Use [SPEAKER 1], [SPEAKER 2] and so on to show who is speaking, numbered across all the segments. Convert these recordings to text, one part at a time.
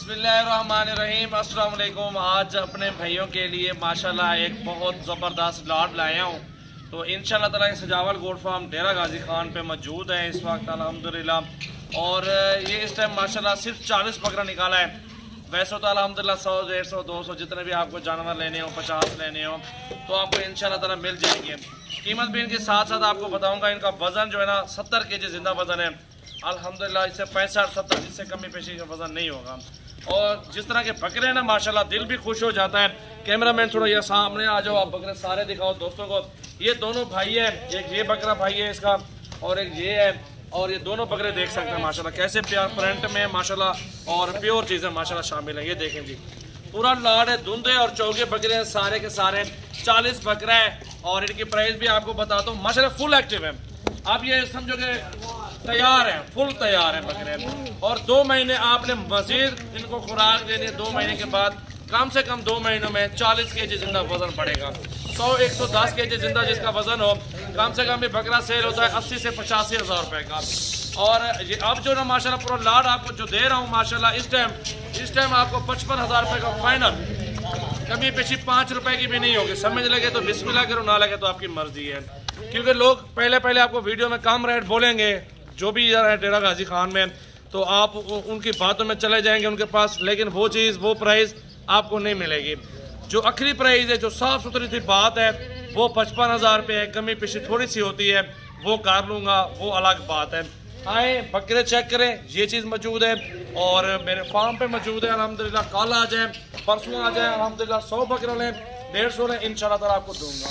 [SPEAKER 1] बिस्मिल्लाहिर्रहमानिर्रहीम, अस्सलाम वालेकुम। आज अपने भाइयों के लिए माशाल्लाह एक बहुत ज़बरदस्त लॉट लाया हूँ। तो इंशाल्लाह ताला सजावल गोट फार्म डेरा गाजी खान पे मौजूद है इस वक्त अल्हम्दुलिल्लाह। और ये इस टाइम माशाल्लाह सिर्फ 40 बकरा निकाला है। वैसे तो अल्हम्दुलिल्लाह 100, 150, 200 जितने भी आपको जानवर लेने हो, 50 लेने हो तो आपको इंशाल्लाह ताला मिल जाएंगे। कीमत भी इनके साथ साथ आपको बताऊँगा। इनका वज़न जो है ना 70 kg जिंदा वज़न है अल्हम्दुलिल्लाह। इससे 65-70 इससे कमी पेशी का वज़न नहीं होगा। और जिस तरह के बकरे हैं ना माशाल्लाह दिल भी खुश हो जाता है। कैमरामैन थोड़ा ये सामने आ जाओ, आप बकरे सारे दिखाओ दोस्तों को। ये दोनों भाई है, एक ये बकरा भाई है इसका और एक ये है। और ये दोनों बकरे देख सकते हैं माशाल्लाह कैसे प्यार फ्रंट में माशाल्लाह और प्योर चीज़ें माशाल्लाह शामिल है। ये देखें जी, पूरा लाड है, धुंधे और चौके बकरे हैं सारे के सारे। 40 बकरा है और इनकी प्राइस भी आपको बताता हूँ। माशाल्लाह फुल एक्टिव है। आप ये समझो कि तैयार है, फुल तैयार है बकरे। और 2 महीने आपने मजीद इनको खुराक देनी है। 2 महीने के बाद कम से कम 2 महीनों में 40 kg जिंदा वजन बढ़ेगा। 100-110 kg जिंदा जिसका वजन हो, कम से कम ये बकरा सेल होता है 80 से 85 हज़ार रुपए का। और ये अब जो ना माशाल्लाह पूरा लाड आपको जो दे रहा हूँ माशाल्लाह इस टाइम आपको 55 हज़ार रुपए का फाइनल। कमी पेशी 5 रुपए की भी नहीं होगी। समझ लगे तो बिस्मिल्लाह करो, ना लगे तो आपकी मर्जी है। क्योंकि लोग पहले आपको वीडियो में कम रेट बोलेंगे जो भी इधर है डेरा गाजी खान में, तो आप उनकी बातों में चले जाएंगे उनके पास, लेकिन वो चीज़ वो प्राइस आपको नहीं मिलेगी। जो आखिरी प्राइस है, जो साफ सुथरी सी बात है, वो 55 हज़ार रुपये है। कमी पेशी थोड़ी सी होती है, वो कर लूँगा, वो अलग बात है। आए बकरे चेक करें, ये चीज़ मौजूद है और मेरे फार्म पे मौजूद है अल्हम्दुलिल्लाह। कल आ जाए, परसों आ जाए अल्हम्दुलिल्लाह। 100 बकरा लें, 150 लें, इंशाल्लाह ताला आपको दूंगा।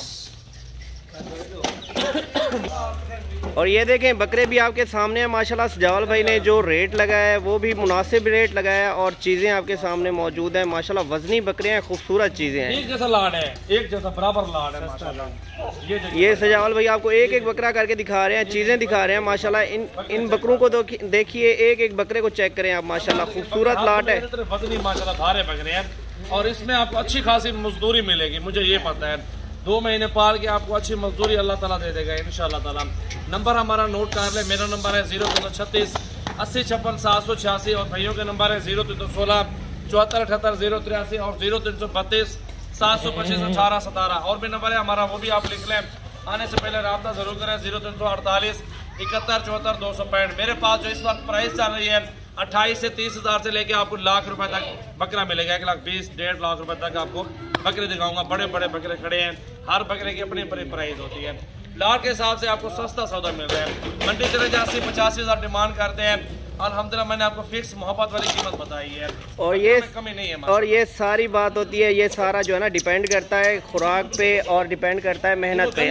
[SPEAKER 2] और ये देखें बकरे भी आपके सामने है माशाल्लाह। सजावल भाई ने जो रेट लगाया है वो भी मुनासिब रेट लगाया है और चीज़ें आपके सामने मौजूद है माशाल्लाह। वजनी बकरे हैं, खूबसूरत चीज़ें हैं,
[SPEAKER 1] एक जैसा लाड है, एक जैसा बराबर लाड है माशाल्लाह।
[SPEAKER 2] ये सजावल भाई आपको एक एक बकरा करके दिखा रहे हैं, चीज़ें दिखा रहे हैं माशाल्लाह। इन बकरों को देखिए, एक एक बकरे को चेक करें आप माशाल्लाह। खूबसूरत लाट है,
[SPEAKER 1] वजनी माशाल्लाह भारे बकरे हैं और इसमें आपको अच्छी खासी मजदूरी मिलेगी, मुझे ये पता है। 2 महीने पाल के आपको अच्छी मजदूरी अल्लाह ताला दे देगा इंशाल्लाह ताला। नंबर हमारा नोट कर ले। मेरा नंबर है 0336 80 56 786 और भाइयों के नंबर है 0316 74 78 083 और 0332 725 18 17। और भी नंबर है हमारा, वो भी आप लिख लें। आने से पहले रब्ता जरूर करें। 0348 71 74 265। मेरे पास जो इस वक्त प्राइस चल रही है 28 से 30 हज़ार से लेके आपको लाख रुपए तक बकरा मिलेगा। 1,20,000 1.5 लाख रुपए तक आपको बकरे दिखाऊंगा। बड़े बड़े बकरे खड़े हैं, हर बकरे की अपनी अपनी प्राइस होती है। लाट के हिसाब से आपको सस्ता सौदा मिल रहा है। मंडी चले 80-85 हज़ार डिमांड करते हैं, अल्हम्दुलिल्लाह मैंने आपको फिक्स मोहब्बत वाली कीमत बताई है
[SPEAKER 2] और ये
[SPEAKER 1] कमी नहीं है।
[SPEAKER 2] और ये सारी बात होती है, ये सारा जो है ना डिपेंड करता है खुराक पे और डिपेंड करता है मेहनत पे।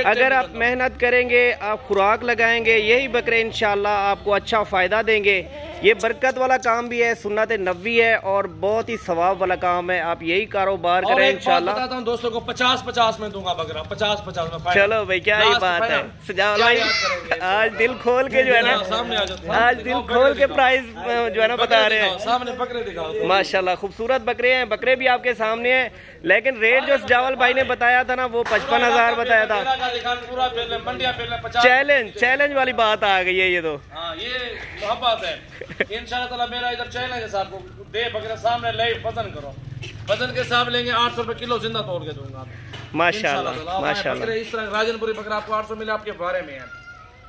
[SPEAKER 2] अगर आप मेहनत करेंगे, आप खुराक लगाएंगे, यही बकरे इंशाल्लाह आपको अच्छा फ़ायदा देंगे। ये बरकत वाला काम भी है, सुन्नत नबी है और बहुत ही सवाब वाला काम है। आप यही कारोबार करें इंशाल्लाह।
[SPEAKER 1] बताता हूं दोस्तों को 50-50 में दूंगा बकरा, 50-50 में।
[SPEAKER 2] चलो भाई, क्या ही बात है सजावल भाई, आज दिल खोल के जो है ना,
[SPEAKER 1] सामने आ जाते,
[SPEAKER 2] आज दिल खोल के प्राइस जो है ना बता रहे हैं।
[SPEAKER 1] सामने बकरे दिखाओ
[SPEAKER 2] माशाल्लाह, खूबसूरत बकरे हैं। बकरे भी आपके सामने हैं, लेकिन रेट जो सजावल भाई ने बताया था ना वो 55 हज़ार बताया था। चैलेंज वाली बात आ गई है ये तो।
[SPEAKER 1] ये मोहब्बत है इंशाल्लाह ताला। मेरा इधर चैलेंज है आपको, दे बकरे सामने ले, वजन करो, वजन के हिसाब लेंगे 800 रुपए किलो जिंदा तोड़ के दूंगा
[SPEAKER 2] माशाल्लाह माशाल्लाह।
[SPEAKER 1] इस तरह राजनपुरी बकरा आपको 800 मिले आपके बारे में है।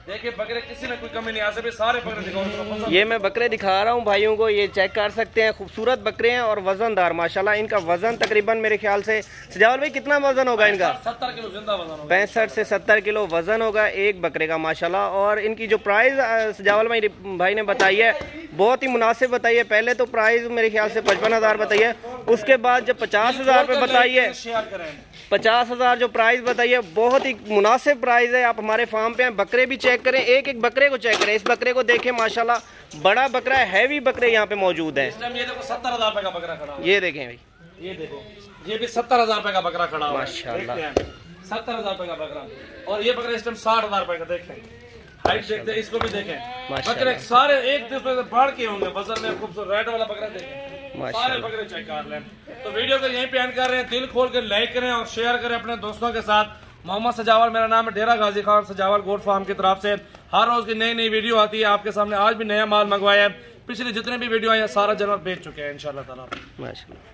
[SPEAKER 1] देखिए बकरे किसी में कोई कमी नहीं, आ सारे बकरे दिखाओ।
[SPEAKER 2] ये मैं बकरे दिखा रहा हूँ भाइयों को, ये चेक कर सकते हैं। खूबसूरत बकरे हैं और वजनदार माशाल्लाह। इनका वजन तकरीबन मेरे ख्याल से सजावल भाई कितना वजन होगा इनका?
[SPEAKER 1] 70 किलो जिंदा वजन होगा।
[SPEAKER 2] 65 से 70 किलो वजन होगा एक बकरे का माशाल्लाह। और इनकी जो प्राइस सजावल भाई ने बताई है बहुत ही मुनासिब बताई है। पहले तो प्राइस मेरे ख्याल से 55 हज़ार बताई है, उसके बाद जब 50 हज़ार पे बताई है, 50 हज़ार जो प्राइस बताई है बहुत ही मुनासिब प्राइस है। आप हमारे फार्म पे हैं, बकरे भी चेक करें, एक एक बकरे को चेक करें। इस बकरे को देखें माशाल्लाह, बड़ा बकरा है, हैवी बकरे यहाँ पे मौजूद है।
[SPEAKER 1] ये देखो 70 हज़ार रुपए का बकरा खड़ा है।
[SPEAKER 2] ये देखें भाई,
[SPEAKER 1] ये देखो, ये भी 70 हज़ार रुपए का बकरा खड़ा है
[SPEAKER 2] माशाल्लाह।
[SPEAKER 1] 70 हज़ार रुपए का बकरा, और ये बकरा इस टाइम 60 हज़ार रुपए का। देखते हाइट देखते हैं, इसको भी देखें। बकरे सारे एक दूसरे से बढ़ के होंगे वजन में। खूबसूरत रेड वाला बकरा देखें, सारे बकरे चेक कर लें। तो वीडियो को यहीं पे एंड कर रहे हैं। दिल खोल के लाइक करें और शेयर करें अपने दोस्तों के साथ। मोहम्मद सजावल मेरा नाम है, डेरा गाजी खान सजावल गोट फार्म की तरफ से हर रोज की नई नई वीडियो आती है आपके सामने। आज भी नया माल मंगवाया है, पिछले जितने भी वीडियो आए सारा जानवर बेच चुके हैं इंशाल्लाह ताला।
[SPEAKER 2] माशाल्लाह।